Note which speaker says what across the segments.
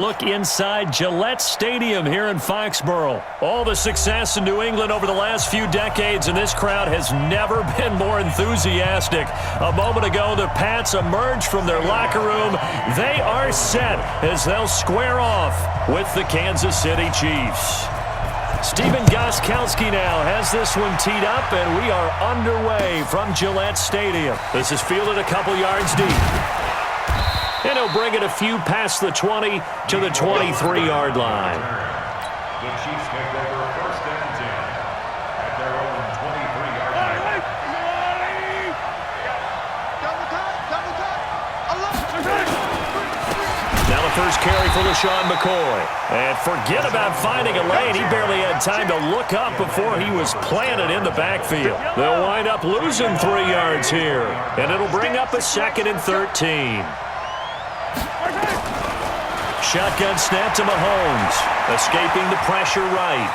Speaker 1: Look inside Gillette Stadium here in Foxborough. All the success in New England over the last few decades, and this crowd has never been more enthusiastic. A moment ago, the Pats emerged from their locker room. They are set as they'll square off with the Kansas City Chiefs. Steven Gostkowski now has this one teed up, and we are underway from Gillette Stadium. This is fielded a couple yards deep. And he'll bring it a few past the 20 to the 23-yard line.
Speaker 2: The Chiefs take over first and 10 at their own 23-yard line.
Speaker 1: Now the first carry for LaShawn McCoy. And forget about finding a lane. He barely had time to look up before he was planted in the backfield. They'll wind up losing 3 yards here. And it'll bring up a 2nd and 13. Shotgun snap to Mahomes, escaping the pressure right.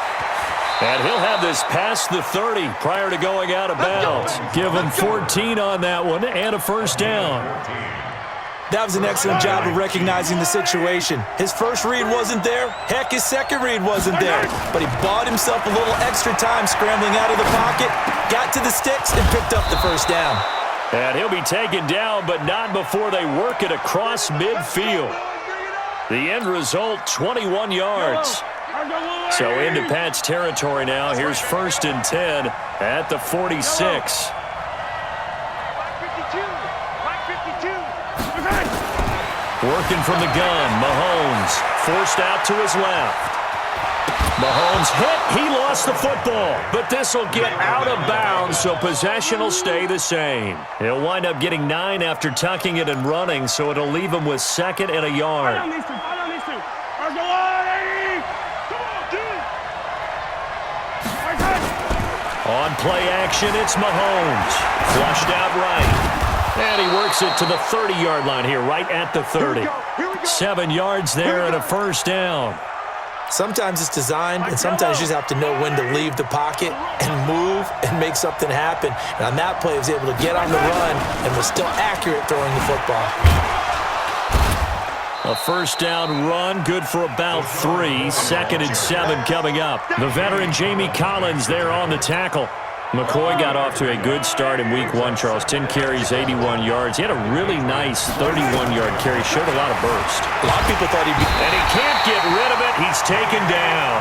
Speaker 1: And he'll have this past the 30 prior to going out of bounds. Give him 14 on that one and a first down.
Speaker 3: That was an excellent job of recognizing the situation. His first read wasn't there. Heck, his second read wasn't there. But he bought himself a little extra time scrambling out of the pocket, got to the sticks, and picked up the first down.
Speaker 1: And he'll be taken down, but not before they work it across midfield. The end result, 21 yards. So into Pat's territory now. Here's 1st and 10 at the 46. Working from the gun, Mahomes forced out to his left. Mahomes hit, he lost the football, but this will get out of bounds, so possession will stay the same. He'll wind up getting 9 after tucking it and running, so it'll leave him with 2nd and a yard. On play action, it's Mahomes. Flushed out right. And he works it to the 30-yard line here, right at the 30. 7 yards there and a first down.
Speaker 3: Sometimes it's designed, and sometimes you just have to know when to leave the pocket and move and make something happen. And on that play, he was able to get on the run and was still accurate throwing the football.
Speaker 1: A first down run, good for about 3. 2nd and 7 coming up. The veteran Jamie Collins there on the tackle. McCoy got off to a good start in week 1, Charles. 10 carries, 81 yards. He had a really nice 31-yard carry. Showed a lot of burst.
Speaker 3: A lot of people thought he'd be...
Speaker 1: And he can't get rid of it. He's taken down.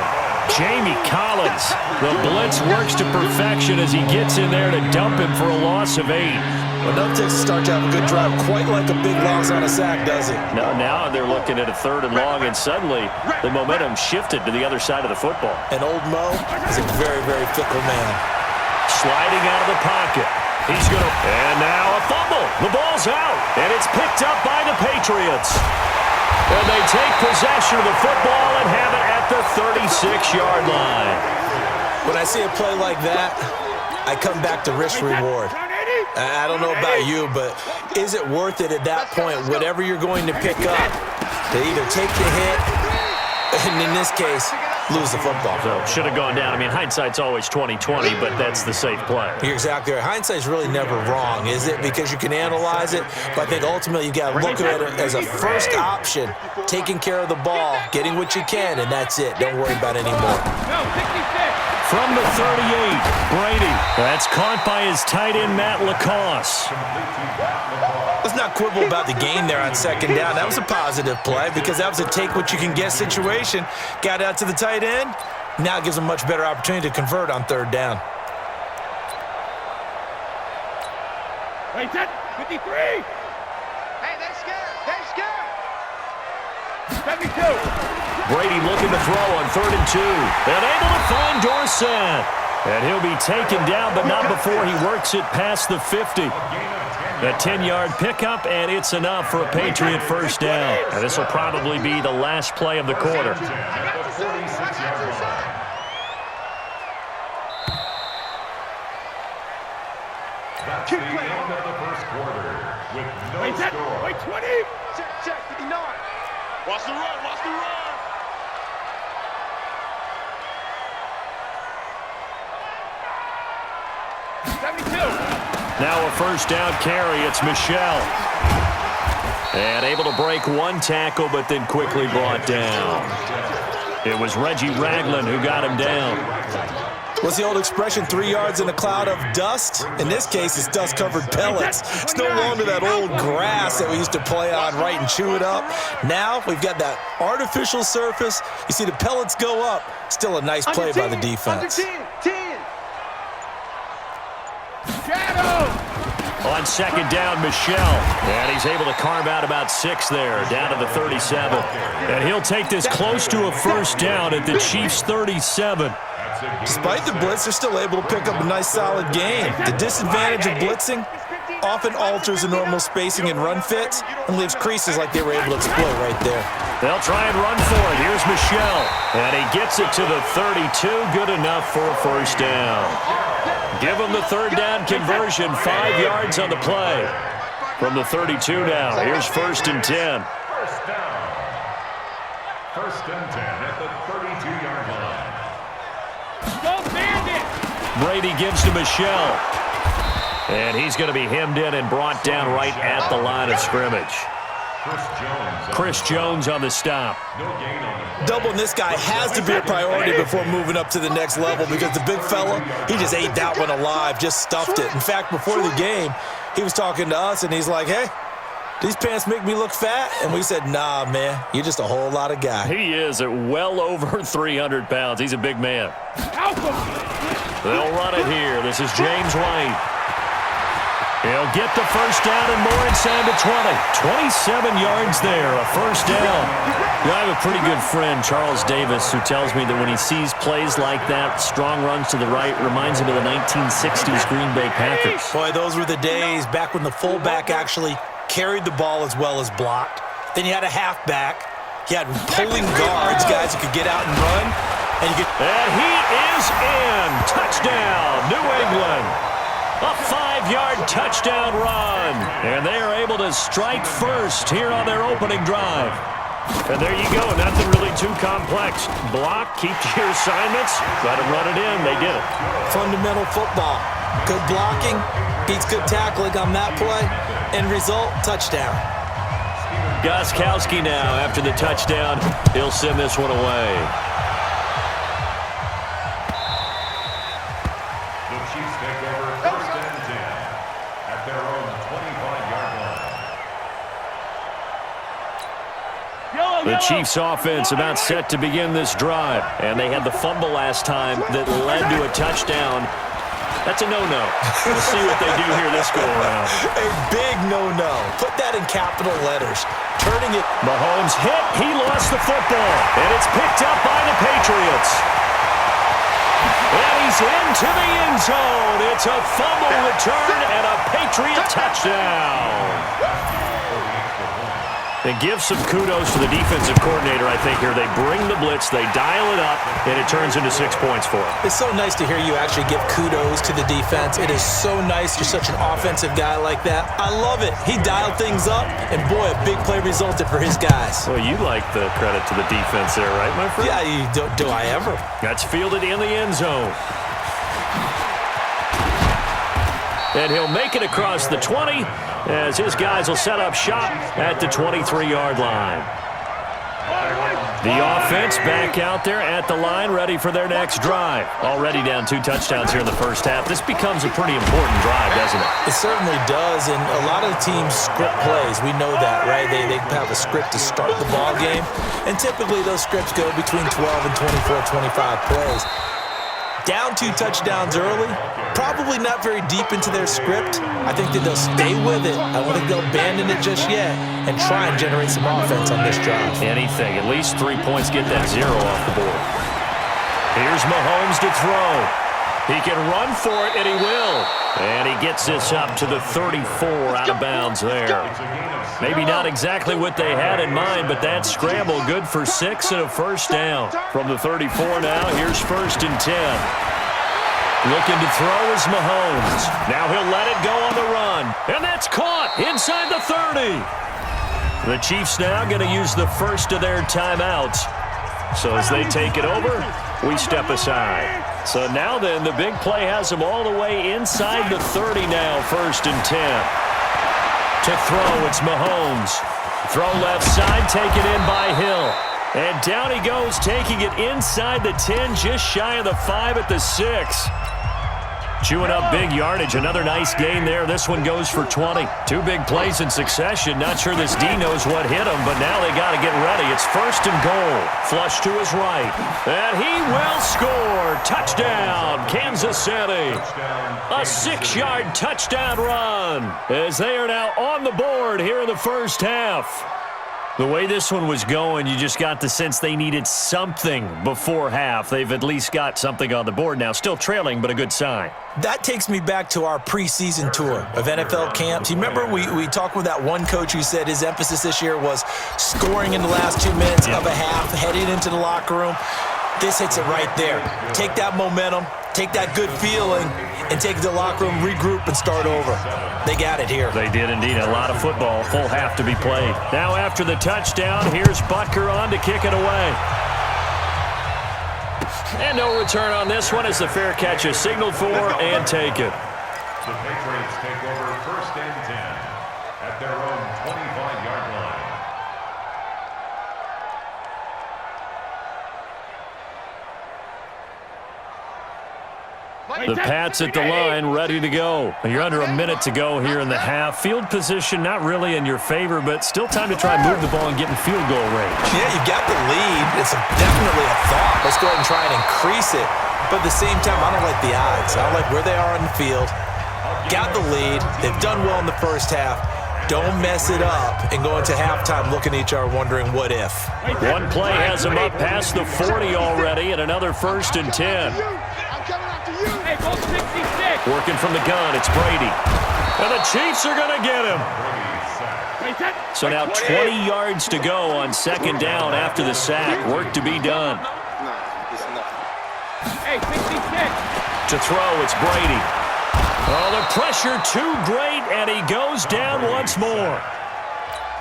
Speaker 1: Jamie Collins. The blitz works to perfection as he gets in there to dump him for a loss of 8.
Speaker 3: Well, nothing takes a start to have a good drive quite like a big loss on a sack, does it?
Speaker 1: No, now they're looking at a 3rd and long, and suddenly the momentum shifted to the other side of the football.
Speaker 3: And old Mo is a very, very fickle man.
Speaker 1: Sliding out of the pocket. He's going to... And now a fumble. The ball's out, and it's picked up by the Patriots. And they take possession of the football and have it at the 36-yard line.
Speaker 3: When I see a play like that, I come back to risk-reward. I don't know about you, but is it worth it at that point, whatever you're going to pick up, to either take the hit, and in this case, lose the football?
Speaker 1: So should have gone down. I mean, hindsight's always 20/20, but that's the safe play.
Speaker 3: You're exactly right. Hindsight's really never wrong, is it? Because you can analyze it, but I think ultimately you got to look at it as a first option, taking care of the ball, getting what you can, and that's it. Don't worry about any more.
Speaker 1: From the 38, Brady. That's caught by his tight end, Matt LaCosse.
Speaker 3: Let's not quibble about the gain there on 2nd down. That was a positive play because that was a take-what-you-can-get situation. Got out to the tight end. Now it gives him a much better opportunity to convert on 3rd down.
Speaker 4: Hey, 53! Hey, they're scared! They're scared! 72!
Speaker 1: Brady looking to throw on 3rd and 2. And able to find Dorsett. And he'll be taken down, but not before he works it past the 50. A 10-yard pickup, and it's enough for a Patriot first down. And this will probably be the last play of the quarter.
Speaker 2: That's the end of the first quarter with no score.
Speaker 4: Wait, 20! Check, 59. Watch the run, watch the run!
Speaker 1: Now a first down carry. It's Michelle. And able to break one tackle, but then quickly brought down. It was Reggie Ragland who got him down.
Speaker 3: What's the old expression, 3 yards in a cloud of dust? In this case, it's dust-covered pellets. It's no longer that old grass that we used to play on, right, and chew it up. Now we've got that artificial surface. You see the pellets go up. Still a nice play by the defense.
Speaker 1: On second down, Michelle. And he's able to carve out about 6 there, down to the 37. And he'll take this close to a first down at the Chiefs' 37.
Speaker 3: Despite the blitz, they're still able to pick up a nice, solid gain. The disadvantage of blitzing often alters the normal spacing and run fits and leaves creases like they were able to exploit right there.
Speaker 1: They'll try and run for it. Here's Michelle. And he gets it to the 32. Good enough for a first down. Give him the third down conversion. 5 yards on the play. From the 32 now. Here's 1st and 10.
Speaker 2: First down. 1st and 10 at the 32-yard line.
Speaker 1: Brady gives to Michelle. And he's going to be hemmed in and brought down right at the line of scrimmage. Chris Jones on the stop.
Speaker 3: Doubling this guy has to be a priority before moving up to the next level because the big fella, he just ate that one alive, just stuffed it. In fact, before the game, he was talking to us, and he's like, hey, these pants make me look fat? And we said, nah, man, you're just a whole lot of guy.
Speaker 1: He is at well over 300 pounds. He's a big man. They'll run it here. This is James White. He'll get the first down and more inside the 20. 27 yards there, a first down. I have a pretty good friend, Charles Davis, who tells me that when he sees plays like that, strong runs to the right, reminds him of the 1960s Green Bay Packers.
Speaker 3: Boy, those were the days back when the fullback actually carried the ball as well as blocked. Then you had a halfback. You had pulling guards, guys who could get out and run. And
Speaker 1: he is in. Touchdown, New England. A 5-yard touchdown run. And they are able to strike first here on their opening drive. And there you go. Nothing really too complex. Block, keep to your assignments. Let them run it in. They did it.
Speaker 3: Fundamental football. Good blocking beats good tackling on that play. End result, touchdown.
Speaker 1: Gostkowski now after the touchdown. He'll send this one away.
Speaker 2: The Chiefs take over 1st and 10 at their own 25-yard line.
Speaker 1: The Chiefs offense about set to begin this drive. And they had the fumble last time that led to a touchdown. That's a no-no. We'll see what they do here this go-around.
Speaker 3: A big no-no. Put that in capital letters. Turning it.
Speaker 1: Mahomes hit. He lost the football. And it's picked up by the Patriots. And he's into the end zone. It's a fumble return and a Patriot touchdown. And give some kudos to the defensive coordinator, I think, here. They bring the blitz, they dial it up, and it turns into 6 points for them.
Speaker 3: It's so nice to hear you actually give kudos to the defense. It is so nice you're such an offensive guy like that. I love it. He dialed things up, and boy, a big play resulted for his guys.
Speaker 1: Well, you like the credit to the defense there, right, my friend?
Speaker 3: Yeah, do I ever?
Speaker 1: That's fielded in the end zone. And he'll make it across the 20 as his guys will set up shop at the 23-yard line. The offense back out there at the line, ready for their next drive. Already down 2 touchdowns here in the first half. This becomes a pretty important drive, doesn't it?
Speaker 3: It certainly does, and a lot of the teams script plays. We know that, right? They have a script to start the ball game, and typically those scripts go between 12 and 24, 25 plays. Down 2 touchdowns early, probably not very deep into their script. I think that they'll stay with it. I don't think they'll abandon it just yet and try and generate some offense on this drive.
Speaker 1: Anything. At least 3 points, get that 0 off the board. Here's Mahomes to throw. He can run for it, and he will. And he gets this up to the 34 out of bounds there. Maybe not exactly what they had in mind, but that scramble good for 6 and a first down. From the 34 now, here's 1st and 10. Looking to throw is Mahomes. Now he'll let it go on the run. And that's caught inside the 30. The Chiefs now going to use the first of their timeouts. So as they take it over, we step aside. So now then, the big play has them all the way inside the 30 now, 1st and 10. To throw, it's Mahomes. Throw left side, taken in by Hill. And down he goes, taking it inside the 10, just shy of the 5 at the 6. Chewing up big yardage. Another nice gain there. This one goes for 20. 2 big plays in succession. Not sure this D knows what hit him, but now they got to get ready. It's 1st and goal. Flush to his right. And he will score. Touchdown, Kansas City. A 6-yard touchdown run as they are now on the board here in the first half. The way this one was going, you just got the sense they needed something before half. They've at least got something on the board now. Still trailing, but a good sign.
Speaker 3: That takes me back to our preseason tour of NFL camps. You remember we talked with that one coach who said his emphasis this year was scoring in the last 2 minutes of a half, heading into the locker room. This hits it right there. Take that momentum, take that good feeling, and take the locker room, regroup, and start over. They got it here.
Speaker 1: They did indeed. A lot of football, full half to be played. Now after the touchdown, here's Butker on to kick it away. And no return on this one as the fair catch is signaled for and taken.
Speaker 2: The Patriots take over 1st and 10 at their own 25-yard line.
Speaker 1: The Pats at the line, ready to go. You're under a minute to go here in the half. Field position not really in your favor, but still time to try and move the ball and get in field goal range.
Speaker 3: Yeah, you've got the lead. It's definitely a thought. Let's go ahead and try and increase it. But at the same time, I don't like the odds. I don't like where they are on the field. Got the lead. They've done well in the first half. Don't mess it up and go into halftime looking at each other wondering what if.
Speaker 1: One play has them up past the 40 already and another 1st and 10.
Speaker 4: Hey, go 66.
Speaker 1: Working from the gun, it's Brady. And the Chiefs are going to get him. So now 20 yards to go on 2nd down after the sack. Work to be done.
Speaker 4: Hey, 66.
Speaker 1: To throw, it's Brady. Oh, the pressure too great, and he goes down once more.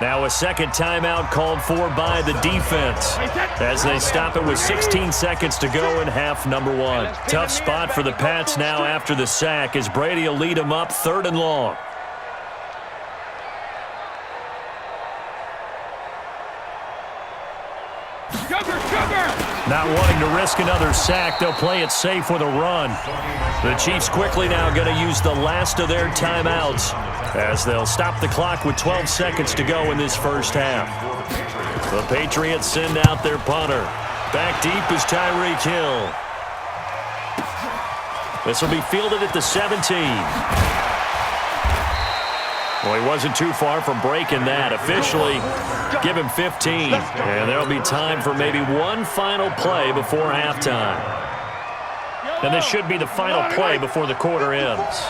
Speaker 1: Now a 2nd timeout called for by the defense as they stop it with 16 seconds to go in half number 1. Tough spot for the Pats now after the sack as Brady will lead them up 3rd and long. Not wanting to risk another sack, they'll play it safe with a run. The Chiefs quickly now going to use the last of their timeouts as they'll stop the clock with 12 seconds to go in this first half. The Patriots send out their punter. Back deep is Tyreek Hill. This will be fielded at the 17. Well, he wasn't too far from breaking that. Officially, give him 15. And there'll be time for maybe one final play before halftime. And this should be the final play before the quarter ends.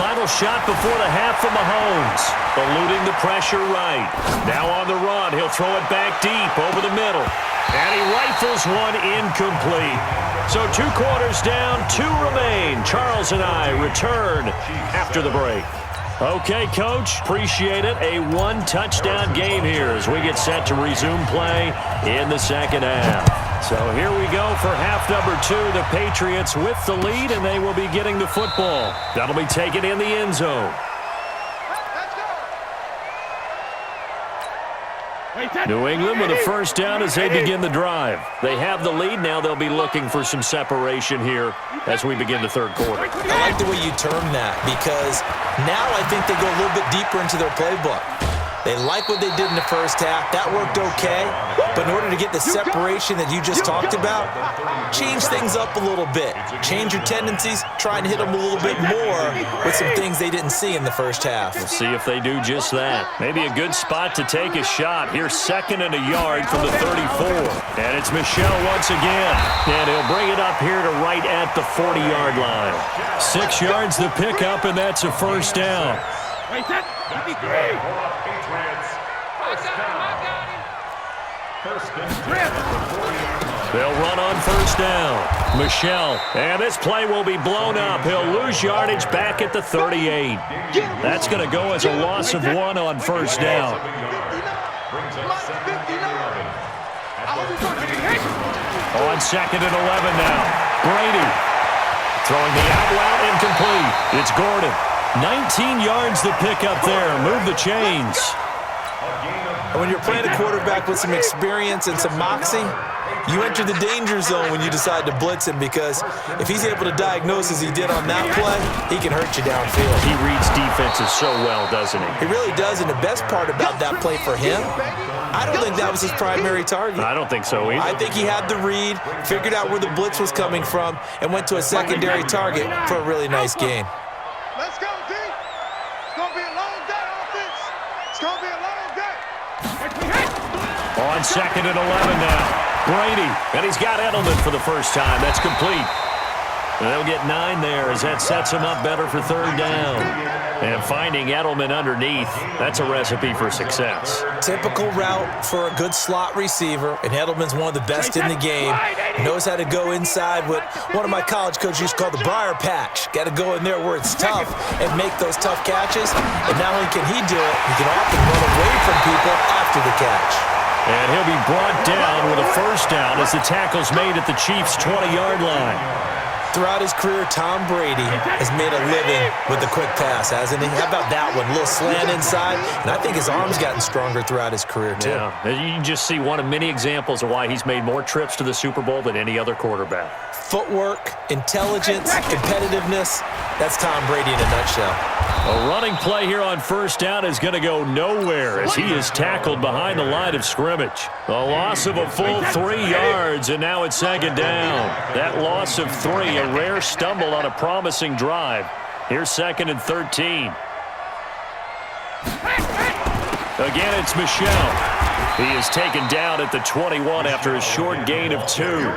Speaker 1: Final shot before the half from Mahomes. Eluding the pressure right. Now on the run, he'll throw it back deep over the middle. And he rifles one incomplete. So 2 quarters down, 2 remain. Charles and I return after the break. Okay, Coach, appreciate it. A 1-touchdown game here as we get set to resume play in the 2nd half. So here we go for half number 2. The Patriots with the lead, and they will be getting the football. That'll be taken in the end zone. New England with a 1st down as they begin the drive. They have the lead. Now they'll be looking for some separation here as we begin the 3rd quarter.
Speaker 3: I like the way you term that because now I think they go a little bit deeper into their playbook. They like what they did in the first half. That worked okay. But in order to get the separation that you just talked about, change things up a little bit. Change your tendencies. Try and hit them a little bit more with some things they didn't see in the first half.
Speaker 1: We'll see if they do just that. Maybe a good spot to take a shot. Here's 2nd and a yard from the 34. And it's Michel once again. And he'll bring it up here to right at the 40-yard line. 6 yards the pickup, and that's a 1st down. They'll run on 1st down. Michel, and this play will be blown up. He'll lose yardage back at the 38. That's going to go as a loss of 1 on 1st down. On 2nd and 11 now. Brady Throwing the out route incomplete. It's Gordon. 19 yards to pick up there. Move the chains.
Speaker 3: And when you're playing a quarterback with some experience and some moxie, you enter the danger zone when you decide to blitz him, because if he's able to diagnose as he did on that play, he can hurt you downfield.
Speaker 1: He reads defenses so well, doesn't he?
Speaker 3: He really does, and the best part about that play for him, I don't think that was his primary target.
Speaker 1: I don't think so either.
Speaker 3: I think he had the read, figured out where the blitz was coming from, and went to a secondary target for a really nice gain.
Speaker 4: Let's go, D. It's going to be a long day, offense. It's going to be a long day.
Speaker 1: On second and 11 now. Brady, and he's got Edelman for the first time. That's complete. And they'll get 9 there as that sets him up better for third down. And finding Edelman underneath, that's a recipe for success.
Speaker 3: Typical route for a good slot receiver, and Edelman's one of the best in the game. Knows how to go inside what one of my college coaches used to call the briar patch. Got to go in there where it's tough and make those tough catches. And not only can he do it, he can often run away from people after the catch.
Speaker 1: And he'll be brought down with a first down as the tackle's made at the Chiefs' 20-yard line.
Speaker 3: Throughout his career, Tom Brady has made a living with the quick pass, hasn't he? How about that one? A little slant inside, and I think his arm's gotten stronger throughout his career, too.
Speaker 1: Yeah, you can just see one of many examples of why he's made more trips to the Super Bowl than any other quarterback.
Speaker 3: Footwork, intelligence, competitiveness, that's Tom Brady in a nutshell.
Speaker 1: A running play here on first down is going to go nowhere as he is tackled behind the line of scrimmage. A loss of a full 3 yards, and now it's second down. That loss of 3, a rare stumble on a promising drive. Here's second and 13. Again, it's Michel. He is taken down at the 21 after a short gain of 2.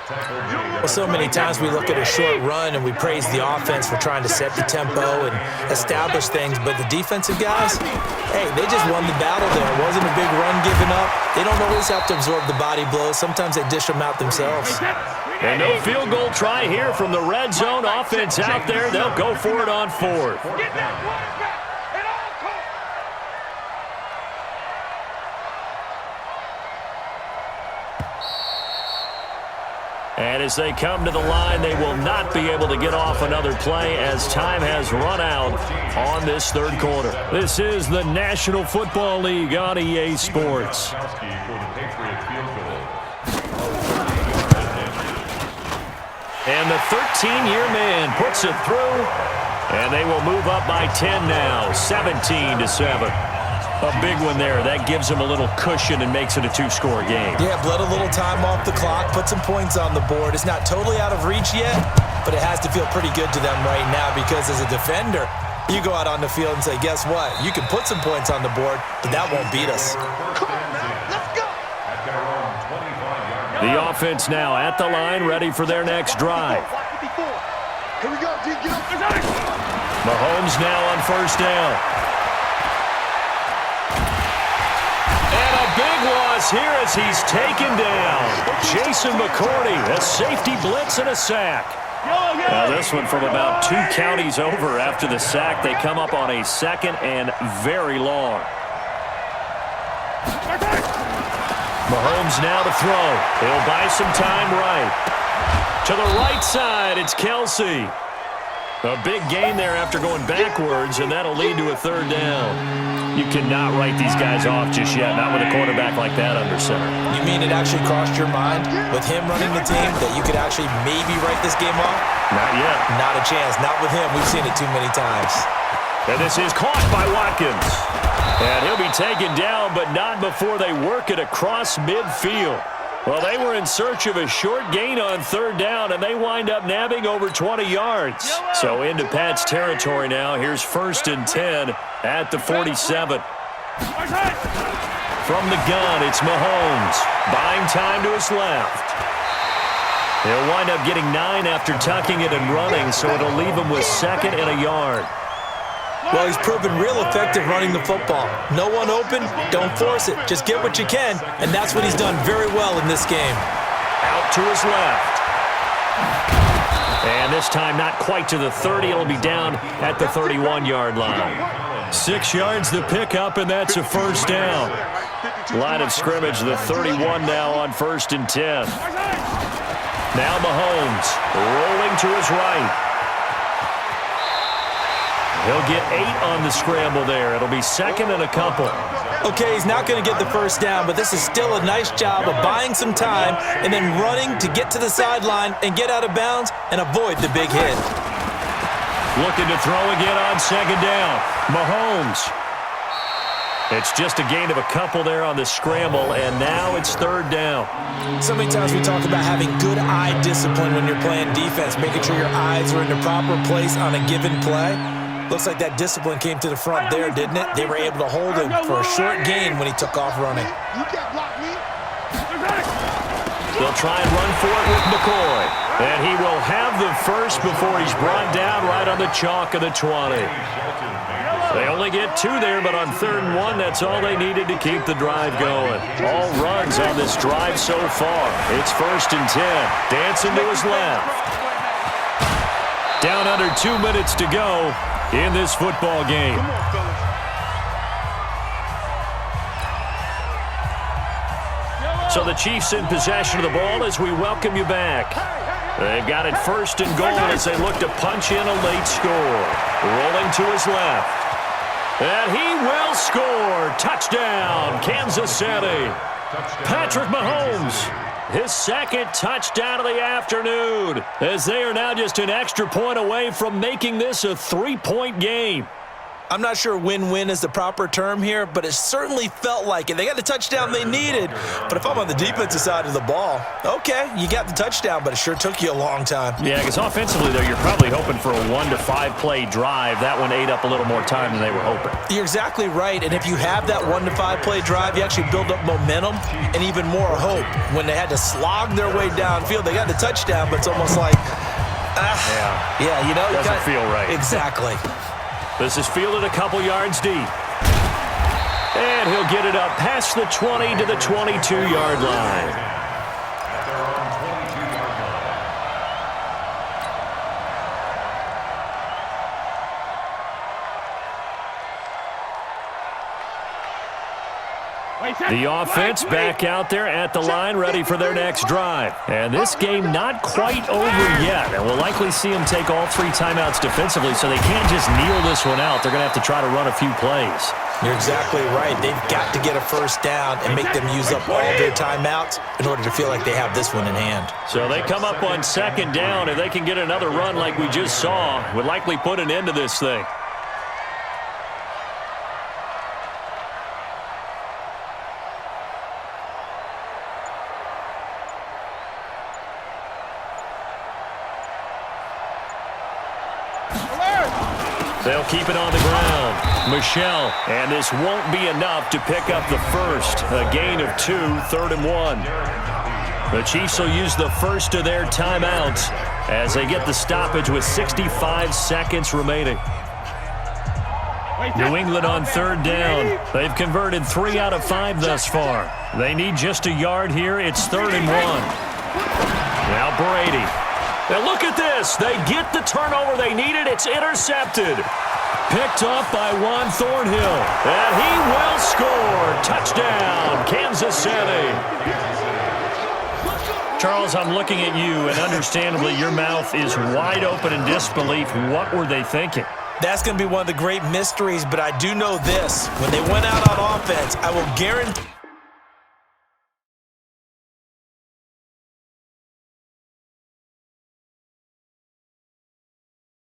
Speaker 3: Well, so many times we look at a short run and we praise the offense for trying to set the tempo and establish things, but the defensive guys, hey, they just won the battle there. It wasn't a big run given up. They don't always have to absorb the body blows. Sometimes they dish them out themselves.
Speaker 1: And no field goal try here from the red zone. Offense out there. They'll go for it on fourth.
Speaker 4: Get that quarterback at all costs.
Speaker 1: And as they come to the line, they will not be able to get off another play as time has run out on this third quarter. This is the National Football League on EA Sports. And the 13-year man puts it through, and they will move up by 10 now, 17-7. A big one there. That gives them a little cushion and makes it a 2-score game.
Speaker 3: Yeah, bled a little time off the clock, put some points on the board. It's not totally out of reach yet, but it has to feel pretty good to them right now because as a defender, you go out on the field and say, guess what? You can put some points on the board, but that won't beat us.
Speaker 4: Come on now, let's go.
Speaker 1: The offense now at the line, ready for their next drive.
Speaker 4: Here we go, D. Get up.
Speaker 1: Mahomes now on first down. And a big loss here as he's taken down. Jason McCourty, a safety blitz and a sack. Now this one from about 2 counties over after the sack. They come up on a second and very long. Mahomes now to throw. He'll buy some time right. To the right side, it's Kelsey. A big gain there after going backwards, and that'll lead to a third down. You cannot write these guys off just yet, not with a quarterback like that under center.
Speaker 3: You mean it actually crossed your mind with him running the team that you could actually maybe write this game off?
Speaker 1: Not yet.
Speaker 3: Not a chance. Not with him. We've seen it too many times.
Speaker 1: And this is caught by Watkins. And he'll be taken down, but not before they work it across midfield. Well, they were in search of a short gain on third down, and they wind up nabbing over 20 yards. So into Pat's territory now. Here's first and 10 at the 47. From the gun, it's Mahomes. Buying time to his left. He'll wind up getting 9 after tucking it and running, so it'll leave him with second and a yard.
Speaker 3: Well, he's proven real effective running the football. No one open, don't force it. Just get what you can, and that's what he's done very well in this game.
Speaker 1: Out to his left. And this time not quite to the 30. It'll be down at the 31-yard line. 6 yards to pick up, and that's a first down. Line of scrimmage, the 31 now on first and 10. Now Mahomes rolling to his right. He'll get 8 on the scramble there. It'll be second and a couple.
Speaker 3: Okay, he's not going to get the first down, but this is still a nice job of buying some time and then running to get to the sideline and get out of bounds and avoid the big hit.
Speaker 1: Looking to throw again on second down. Mahomes. It's just a gain of a couple there on the scramble, and now it's third down.
Speaker 3: So many times we talk about having good eye discipline when you're playing defense, making sure your eyes are in the proper place on a given play. Looks like that discipline came to the front there, didn't it? They were able to hold him for a short gain when he took off running.
Speaker 1: They'll try and run for it with McCoy. And he will have the first before he's brought down right on the chalk of the 20. They only get 2 there, but on 3rd and 1, that's all they needed to keep the drive going. All runs on this drive so far. It's 1st and 10. Dancing to his left. Down under 2 minutes to go in this football game. So the Chiefs in possession of the ball as we welcome you back. They've got it 1st and goal as they look to punch in a late score. Rolling to his left. And he will score. Touchdown, Kansas City. Patrick Mahomes. His second touchdown of the afternoon, as they are now just an extra point away from making this a 3-point game.
Speaker 3: I'm not sure win-win is the proper term here, but it certainly felt like it. They got the touchdown they needed, but if I'm on the defensive side of the ball, okay, you got the touchdown, but it sure took you a long time.
Speaker 1: Yeah, because offensively, though, you're probably hoping for a 1 to 5 play drive. That one ate up a little more time than they were hoping.
Speaker 3: You're exactly right, and if you have that 1 to 5 play drive, you actually build up momentum and even more hope. When they had to slog their way downfield, they got the touchdown, but it's almost like, yeah, you know.
Speaker 1: Doesn't feel right.
Speaker 3: Exactly.
Speaker 1: This is fielded a couple yards deep. And he'll get it up past the 20 to the 22-yard line. The offense back out there at the line, ready for their next drive. And this game not quite over yet. And we'll likely see them take all 3 timeouts defensively, so they can't just kneel this one out. They're going to have to try to run a few plays.
Speaker 3: You're exactly right. They've got to get a first down and make them use up all their timeouts in order to feel like they have this one in hand.
Speaker 1: So they come up on second down. If they can get another run like we just saw, would likely put an end to this thing. They'll keep it on the ground. Michelle, and this won't be enough to pick up the first. A gain of 2, 3rd and 1. The Chiefs will use the first of their timeouts as they get the stoppage with 65 seconds remaining. New England on 3rd down. They've converted 3 out of 5 thus far. They need just a yard here. It's 3rd and 1. Now Brady. Now look at this. They get the turnover they needed. It's intercepted. Picked up by Juan Thornhill. And he will score. Touchdown, Kansas City. Charles, I'm looking at you, and understandably your mouth is wide open in disbelief. What were they thinking?
Speaker 3: That's going to be one of the great mysteries, but I do know this. When they went out on offense, I will guarantee